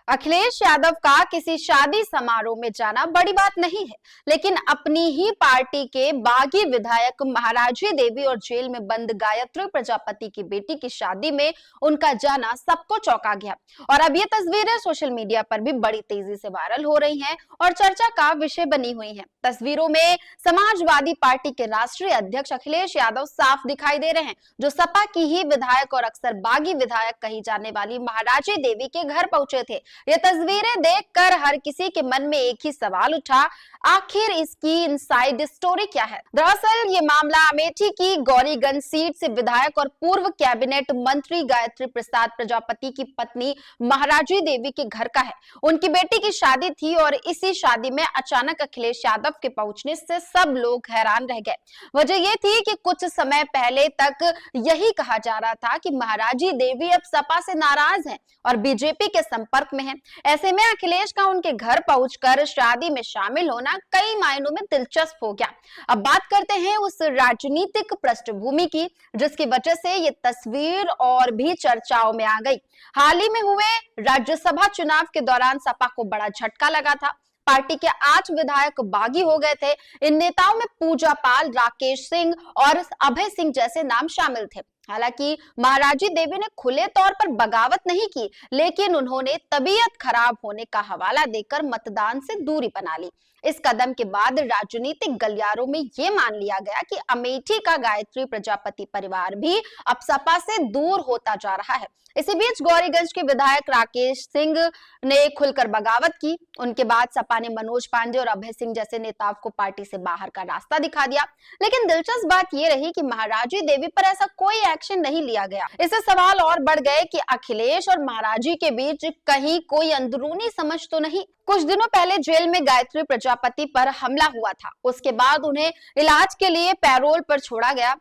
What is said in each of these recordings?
अखिलेश यादव का किसी शादी समारोह में जाना बड़ी बात नहीं है, लेकिन अपनी ही पार्टी के बागी विधायक महाराजी देवी और जेल में बंद गायत्री प्रजापति की बेटी की शादी में उनका जाना सबको चौंका गया। और अब ये तस्वीरें सोशल मीडिया पर भी बड़ी तेजी से वायरल हो रही हैं और चर्चा का विषय बनी हुई हैं। तस्वीरों में समाजवादी पार्टी के राष्ट्रीय अध्यक्ष अखिलेश यादव साफ दिखाई दे रहे हैं, जो सपा की ही विधायक और अक्सर बागी विधायक कही जाने वाली महाराजी देवी के घर पहुंचे थे। ये तस्वीरें देखकर हर किसी के मन में एक ही सवाल उठा, आखिर इसकी इनसाइड स्टोरी क्या है। दरअसल ये मामला अमेठी की गौरीगंज सीट से विधायक और पूर्व कैबिनेट मंत्री गायत्री प्रसाद प्रजापति की पत्नी महाराजी देवी के घर का है। उनकी बेटी की शादी थी और इसी शादी में अचानक अखिलेश यादव के पहुंचने से सब लोग हैरान रह गए। वजह यह थी कि कुछ समय पहले तक यही कहा जा रहा था कि महाराजी देवी अब सपा से नाराज हैं और बीजेपी के संपर्क में हैं। ऐसे में अखिलेश का उनके घर पहुंचकर शादी में शामिल होना कई मायनों में दिलचस्प हो गया। अब बात करते हैं उस राजनीतिक पृष्ठभूमि की जिसकी वजह से ये तस्वीर और भी चर्चाओं में आ गई। हाल ही में हुए राज्यसभा चुनाव के दौरान सपा को बड़ा झटका लगा था। पार्टी के 8 विधायक बागी हो गए थे। इन नेताओं में पूजा पाल, राकेश सिंह और अभय सिंह जैसे नाम शामिल थे। हालांकि महाराजी देवी ने खुले तौर पर बगावत नहीं की, लेकिन उन्होंने तबीयत खराब होने का हवाला देकर मतदान से दूरी बना ली। इस कदम के बाद राजनीतिक गलियारों में ये मान लिया गया कि अमेठी का गायत्री प्रजापति परिवार भी अब सपा से दूर होता जा रहा है। इसी बीच गौरीगंज के विधायक राकेश सिंह ने खुलकर बगावत की। उनके बाद सपा ने मनोज पांडे और अभय सिंह जैसे नेताओं को पार्टी से बाहर का रास्ता दिखा दिया। लेकिन दिलचस्प बात यह रही कि महाराजी देवी पर ऐसा कोई एक्शन नहीं लिया गया। इससे सवाल और बढ़ गए कि अखिलेश और महाराजी के बीच कहीं कोई अंदरूनी समझ तो नहीं। कुछ दिनों पहले जेल में गायत्री प्रजापति पर हमला हुआ था। उसके बाद उन्हें इलाज के लिए पैरोल पर छोड़ा गया।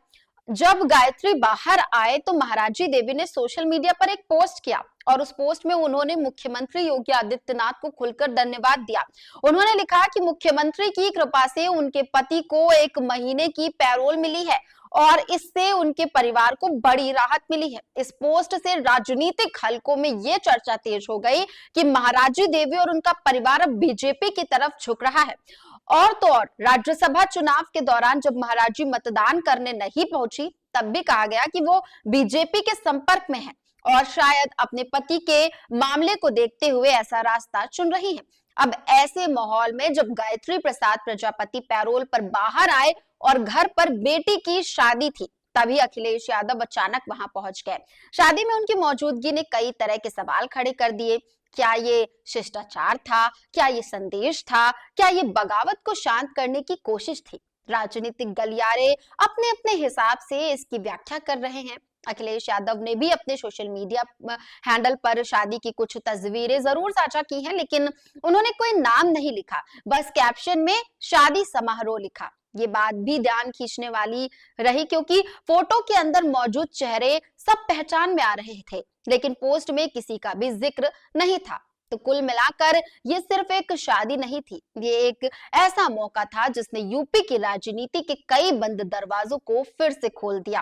जब गायत्री बाहर आए तो महाराजी देवी ने सोशल मीडिया पर एक पोस्ट किया और उस पोस्ट में उन्होंने मुख्यमंत्री योगी आदित्यनाथ को खुलकर धन्यवाद दिया। उन्होंने लिखा कि मुख्यमंत्री की कृपा से उनके पति को 1 महीने की पैरोल मिली है और इससे उनके परिवार को बड़ी राहत मिली है। इस पोस्ट से राजनीतिक हलकों में यह चर्चा तेज हो गई कि महाराजी देवी और उनका परिवार अब बीजेपी की तरफ झुक रहा है। और तो और राज्यसभा चुनाव के दौरान जब महाराजी मतदान करने नहीं पहुंची, तब भी कहा गया कि वो बीजेपी के संपर्क में है और शायद अपने पति के मामले को देखते हुए ऐसा रास्ता चुन रही है। अब ऐसे माहौल में जब गायत्री प्रसाद प्रजापति पैरोल पर बाहर आए और घर पर बेटी की शादी थी, तभी अखिलेश यादव अचानक वहां पहुंच गए। शादी में उनकी मौजूदगी ने कई तरह के सवाल खड़े कर दिए। क्या ये शिष्टाचार था? क्या ये संदेश था? क्या ये बगावत को शांत करने की कोशिश थी? राजनीतिक गलियारे अपने अपने हिसाब से इसकी व्याख्या कर रहे हैं। अखिलेश यादव ने भी अपने सोशल मीडिया हैंडल पर शादी की कुछ तस्वीरें जरूर साझा की हैं, लेकिन उन्होंने कोई नाम नहीं लिखा, बस कैप्शन में शादी समारोह लिखा। ये बात भी ध्यान खींचने वाली रही क्योंकि फोटो के अंदर मौजूद चेहरे सब पहचान में आ रहे थे, लेकिन पोस्ट में किसी का भी जिक्र नहीं था। तो कुल मिलाकर ये सिर्फ एक शादी नहीं थी, ये एक ऐसा मौका था जिसने यूपी की राजनीति के कई बंद दरवाजों को फिर से खोल दिया।